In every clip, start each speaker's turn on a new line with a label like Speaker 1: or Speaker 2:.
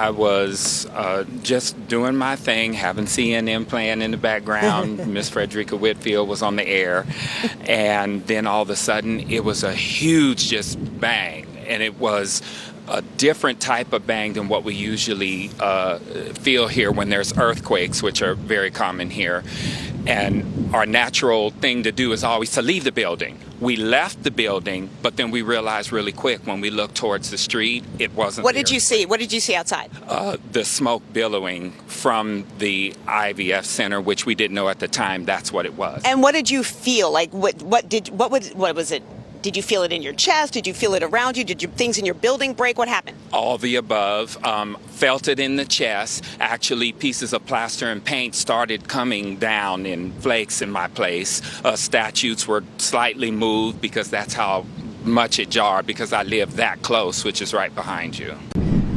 Speaker 1: I was just doing my thing, having CNN playing in the background. Miss Frederica Whitfield was on the air. And then all of a sudden, it was a huge just bang. And it was a different type of bang than what we usually feel here when there's earthquakes, which are very common here. And our natural thing to do is always to leave the building. We left the building, but then we realized really quick when we looked towards the street, it wasn't.
Speaker 2: What did you see? What did you see outside?
Speaker 1: The smoke billowing from the IVF center, which we didn't know at the time that's what it was.
Speaker 2: And what did you feel? Like what was it? Did you feel it in your chest? Did you feel it around you? Did things in your building break? What happened?
Speaker 1: All the above. Felt it in the chest. Actually, pieces of plaster and paint started coming down in flakes in my place. Statues were slightly moved because that's how much it jarred, because I live that close, which is right behind you.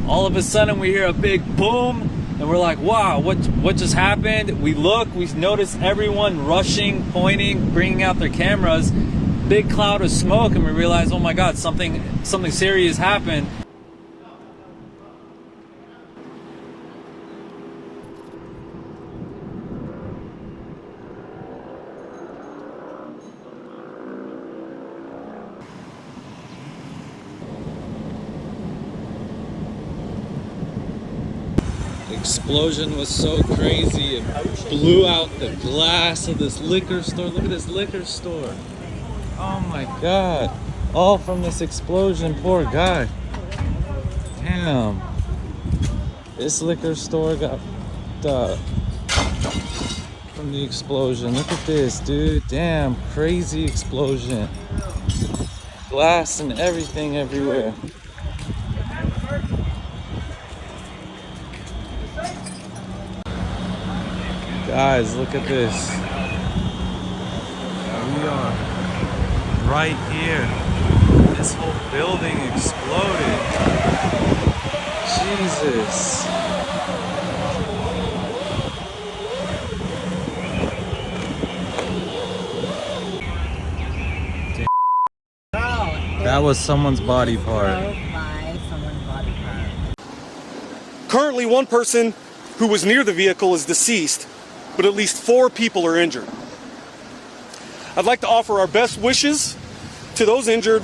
Speaker 3: All of a sudden, we hear a big boom, and we're like, wow, what just happened? We look, we notice everyone rushing, pointing, bringing out their cameras. Big cloud of smoke, and we realize, oh my God, something serious happened. The explosion was so crazy, it blew out the glass of this liquor store. Look at this liquor store. Oh my God, all from this explosion, poor guy. Damn. This liquor store got from the explosion. Look at this, dude. Damn, crazy explosion. Glass and everything everywhere. Guys, look at this. We are right here. This whole building exploded. Jesus. That was someone's body part.
Speaker 4: Currently, one person who was near the vehicle is deceased, but at least 4 people are injured. I'd like to offer our best wishes to those injured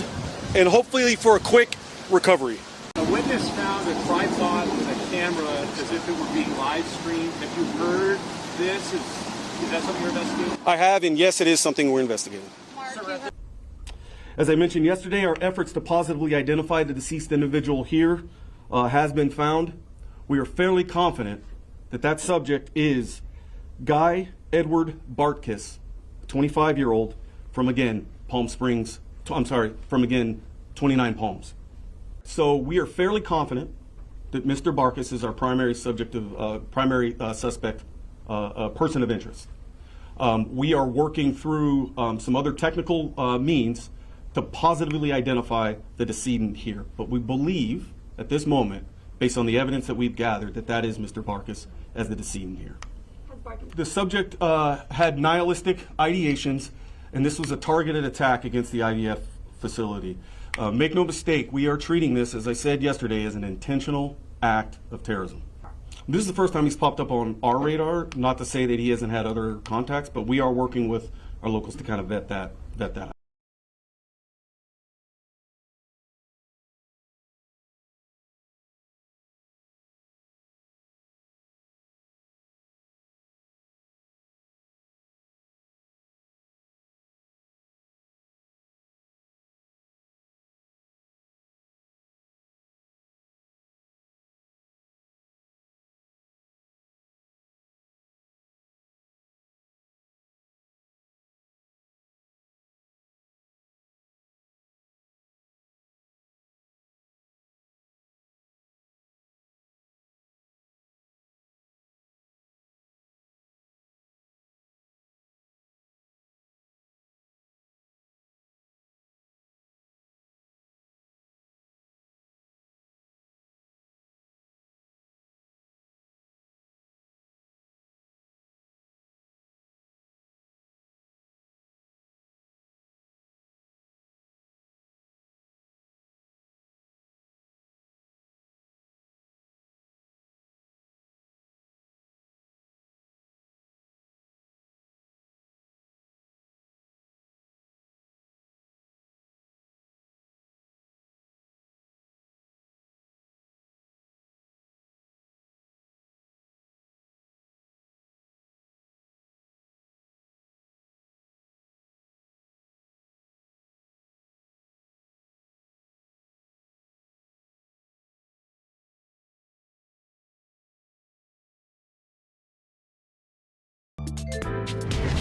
Speaker 4: and hopefully for a quick recovery.
Speaker 5: A witness found a tripod with a camera as if it were being live streamed. Have you heard this? Is that something you're investigating?
Speaker 4: I have, and yes, it is something we're investigating. As I mentioned yesterday, our efforts to positively identify the deceased individual here has been found. We are fairly confident that that subject is Guy Edward Bartkiss, 25-year-old from, again, Palm Springs, from, again, 29 Palms. So we are fairly confident that Mr. Bartkiss is our primary subject of, suspect, person of interest. We are working through some other technical means to positively identify the decedent here. But we believe at this moment, based on the evidence that we've gathered, that that is Mr. Bartkiss as the decedent here. The subject had nihilistic ideations, and this was a targeted attack against the IVF facility. Make no mistake, we are treating this, as I said yesterday, as an intentional act of terrorism. This is the first time he's popped up on our radar, not to say that he hasn't had other contacts, but we are working with our locals to kind of vet that.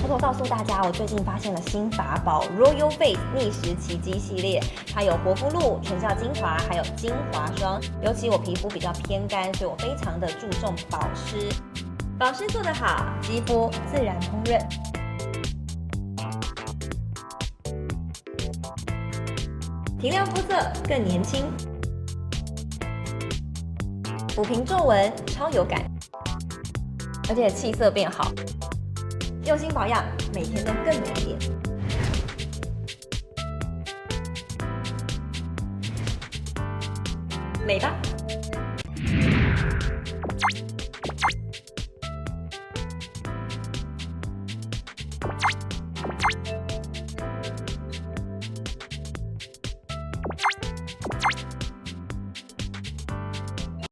Speaker 6: 偷偷告诉大家，我最近发现了新法宝 Royal Face 逆时奇迹系列，它有活肤露、全效精华，还有精华霜。尤其我皮肤比较偏干，所以我非常的注重保湿。保湿做得好，肌肤自然烹润。提亮肤色更年轻，抚平皱纹超有感，而且气色变好。用心保养，每天都更美丽。美吧。